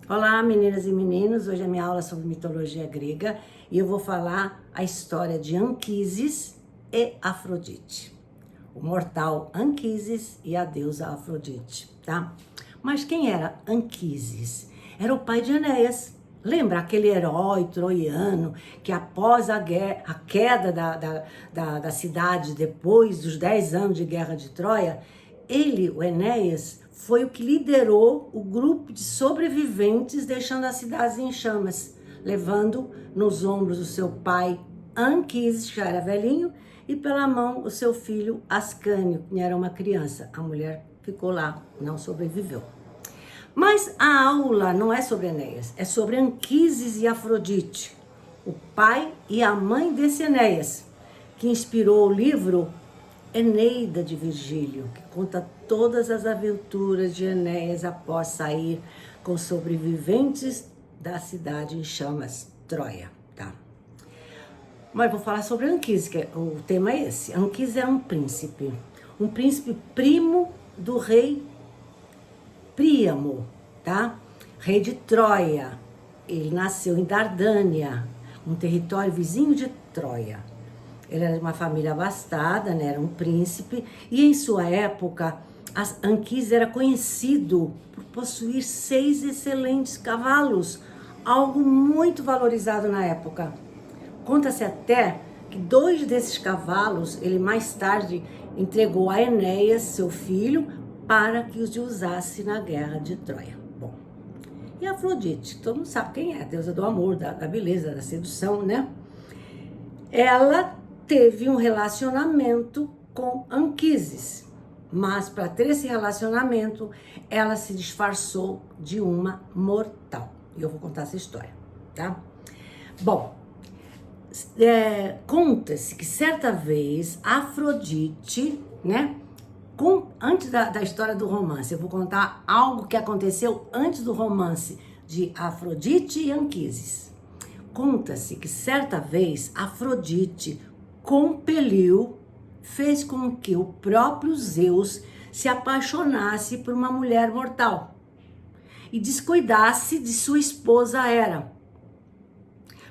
Olá, meninas e meninos. Hoje a minha aula é sobre mitologia grega e eu vou falar a história de Anquises e Afrodite. O mortal Anquises e a deusa Afrodite, tá? Mas quem era Anquises? Era o pai de Enéas. Lembra aquele herói troiano que após a queda da cidade, depois dos 10 anos de guerra de Troia, ele, o Enéas, foi o que liderou o grupo de sobreviventes, deixando as cidades em chamas, levando nos ombros o seu pai Anquises, que já era velhinho, e pela mão o seu filho Ascânio, que era uma criança. A mulher ficou lá, não sobreviveu. Mas a aula não é sobre Enéas, é sobre Anquises e Afrodite, o pai e a mãe desse Enéas, que inspirou o livro Eneida de Virgílio, que conta todas as aventuras de Enéas após sair com sobreviventes da cidade em chamas, Troia, tá? Mas vou falar sobre Anquises, que o tema é esse. Anquises é um príncipe primo do rei Príamo, tá? Rei de Troia. Ele nasceu em Dardânia, um território vizinho de Troia. Ele era de uma família abastada, né? Era um príncipe, e em sua época, Anquises era conhecido por possuir 6 excelentes cavalos, algo muito valorizado na época. Conta-se até que 2 desses cavalos, ele mais tarde entregou a Enéas, seu filho, para que os usasse na guerra de Troia. Bom, e Afrodite, todo mundo sabe quem é, a deusa do amor, da beleza, da sedução, né? Ela teve um relacionamento com Anquises, mas para ter esse relacionamento, ela se disfarçou de uma mortal. E eu vou contar essa história, tá? Bom, conta-se que certa vez Afrodite, né? Antes da história do romance, eu vou contar algo que aconteceu antes do romance de Afrodite e Anquises. Conta-se que certa vez Afrodite fez com que o próprio Zeus se apaixonasse por uma mulher mortal e descuidasse de sua esposa Hera.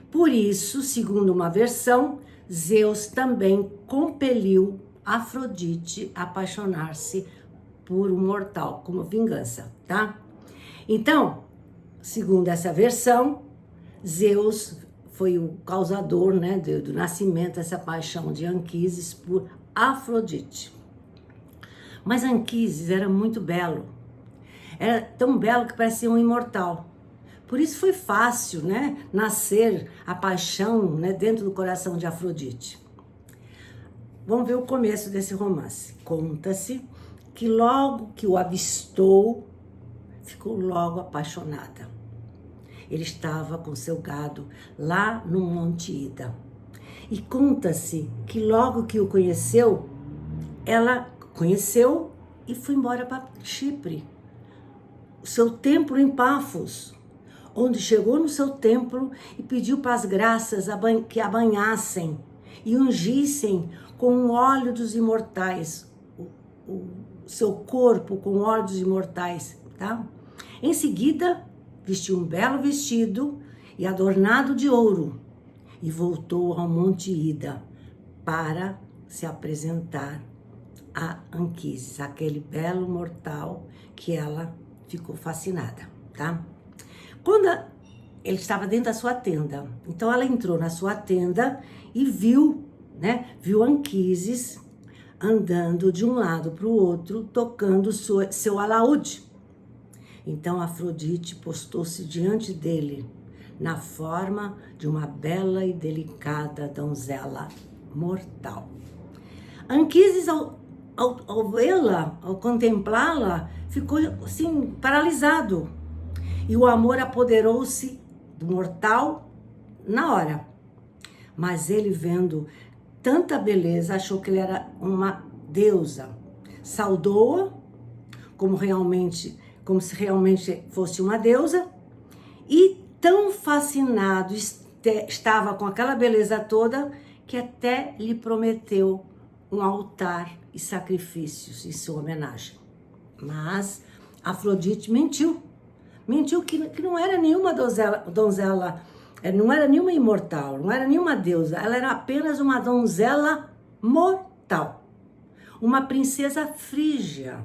Por isso, segundo uma versão, Zeus também compeliu Afrodite a apaixonar-se por um mortal, como vingança, tá? Então, segundo essa versão, Zeus foi o causador, né, do nascimento dessa paixão de Anquises por Afrodite. Mas Anquises era muito belo. Era tão belo que parecia um imortal. Por isso foi fácil, né, nascer a paixão, né, dentro do coração de Afrodite. Vamos ver o começo desse romance. Conta-se que logo que o avistou, ficou logo apaixonada. Ele estava com seu gado lá no Monte Ida. E conta-se que logo que o conheceu, ela conheceu e foi embora para Chipre, o seu templo em Pafos, onde chegou no seu templo e pediu para as graças que a banhassem e ungissem com o óleo dos imortais, o seu corpo com o óleo dos imortais, tá? Em seguida, vestiu um belo vestido e adornado de ouro e voltou ao Monte Ida para se apresentar a Anquises, aquele belo mortal que ela ficou fascinada, tá? Quando ele estava dentro da sua tenda, então ela entrou na sua tenda e viu Anquises andando de um lado para o outro, tocando seu alaúde. Então Afrodite postou-se diante dele, na forma de uma bela e delicada donzela mortal. Anquises, ao vê-la, ao contemplá-la, ficou assim, paralisado. E o amor apoderou-se do mortal na hora. Mas ele, vendo tanta beleza, achou que ele era uma deusa. Saudou-a como se realmente fosse uma deusa, e tão fascinado estava com aquela beleza toda, que até lhe prometeu um altar e sacrifícios em sua homenagem. Mas Afrodite mentiu, Mentiu que não era nenhuma donzela, não era nenhuma imortal, não era nenhuma deusa. Ela era apenas uma donzela mortal. Uma princesa frígia.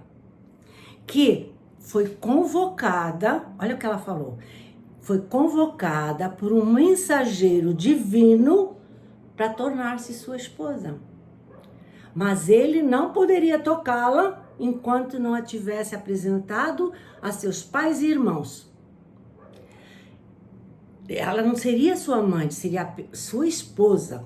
Que foi convocada, olha o que ela falou. Foi convocada por um mensageiro divino para tornar-se sua esposa. Mas ele não poderia tocá-la enquanto não a tivesse apresentado a seus pais e irmãos. Ela não seria sua amante, seria sua esposa.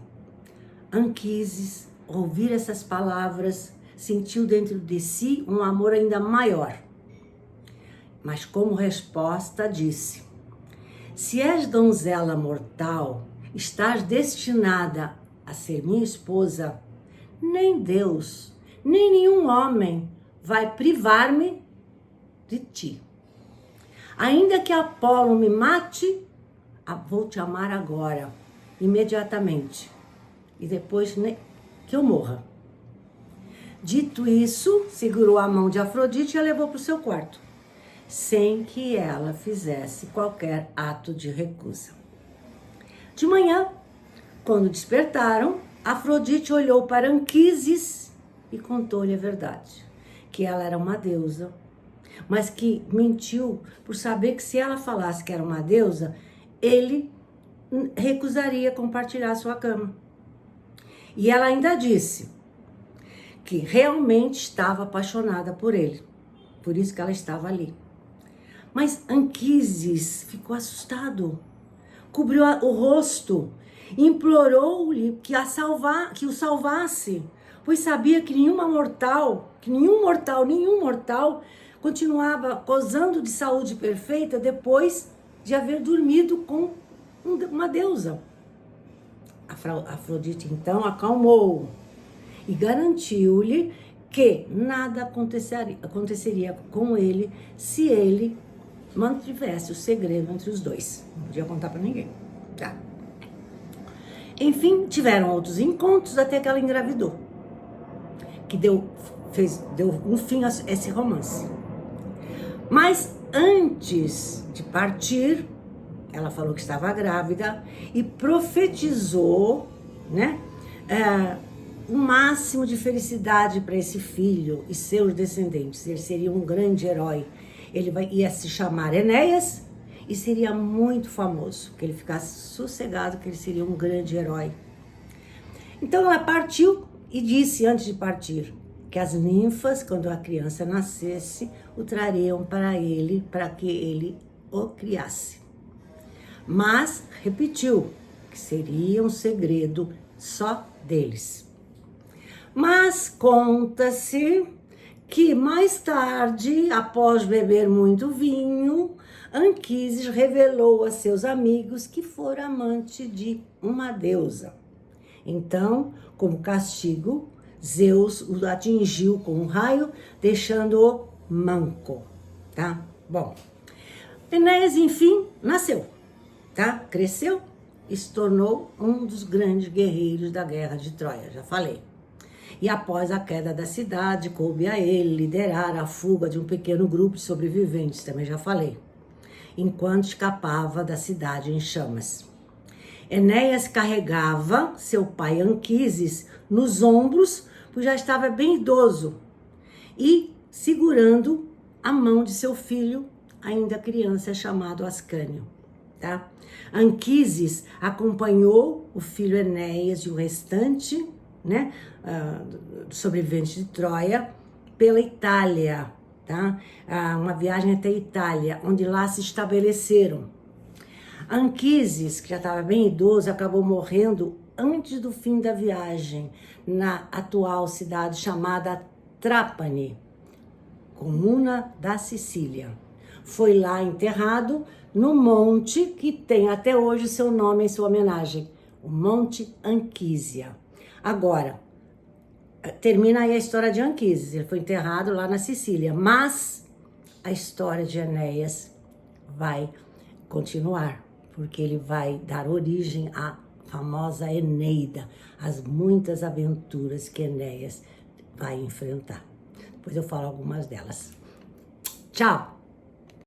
Anquises, ouvir essas palavras, sentiu dentro de si um amor ainda maior. Mas como resposta disse: se és donzela mortal, estás destinada a ser minha esposa, nem Deus, nem nenhum homem vai privar-me de ti. Ainda que Apolo me mate, vou te amar agora, imediatamente, e depois que eu morra. Dito isso, segurou a mão de Afrodite e a levou para o seu quarto, sem que ela fizesse qualquer ato de recusa. De manhã, quando despertaram, Afrodite olhou para Anquises e contou-lhe a verdade, que ela era uma deusa, mas que mentiu por saber que se ela falasse que era uma deusa, ele recusaria compartilhar sua cama. E ela ainda disse que realmente estava apaixonada por ele, por isso que ela estava ali. Mas Anquises ficou assustado, cobriu o rosto, implorou-lhe que o salvasse, pois sabia que nenhum mortal continuava gozando de saúde perfeita depois de haver dormido com uma deusa. Afrodite então acalmou e garantiu-lhe que nada aconteceria com ele se ele mantivesse o segredo entre os dois. Não podia contar para ninguém. Tá? Enfim, tiveram outros encontros até que ela engravidou, que deu um fim a esse romance. Mas antes de partir, ela falou que estava grávida e profetizou, né, o máximo de felicidade para esse filho e seus descendentes. Ele seria um grande herói. Ele ia se chamar Enéas e seria muito famoso, que ele ficasse sossegado, que ele seria um grande herói. Então ela partiu e disse antes de partir que as ninfas, quando a criança nascesse, o trariam para ele, para que ele o criasse. Mas repetiu que seria um segredo só deles. Mas conta-se que mais tarde, após beber muito vinho, Anquises revelou a seus amigos que fora amante de uma deusa. Então, como castigo, Zeus o atingiu com um raio, deixando-o manco, tá? Bom, Enéas, enfim, nasceu, tá? Cresceu e se tornou um dos grandes guerreiros da guerra de Troia, já falei. E após a queda da cidade, coube a ele liderar a fuga de um pequeno grupo de sobreviventes, também já falei, enquanto escapava da cidade em chamas. Enéas carregava seu pai Anquises nos ombros, pois já estava bem idoso, e segurando a mão de seu filho, ainda criança, chamado Ascânio. Tá? Anquises acompanhou o filho Enéas e o restante, né, sobreviventes de Troia, pela Itália, tá? Uma viagem até a Itália, onde lá se estabeleceram. Anquises, que já estava bem idoso, acabou morrendo antes do fim da viagem, na atual cidade chamada Trápane, comuna da Sicília. Foi lá enterrado no monte que tem até hoje seu nome em sua homenagem, o Monte Anquísia. Agora, termina aí a história de Anquises. Ele foi enterrado lá na Sicília, mas a história de Enéas vai continuar, porque ele vai dar origem à famosa Eneida, as muitas aventuras que Enéas vai enfrentar. Depois eu falo algumas delas. Tchau!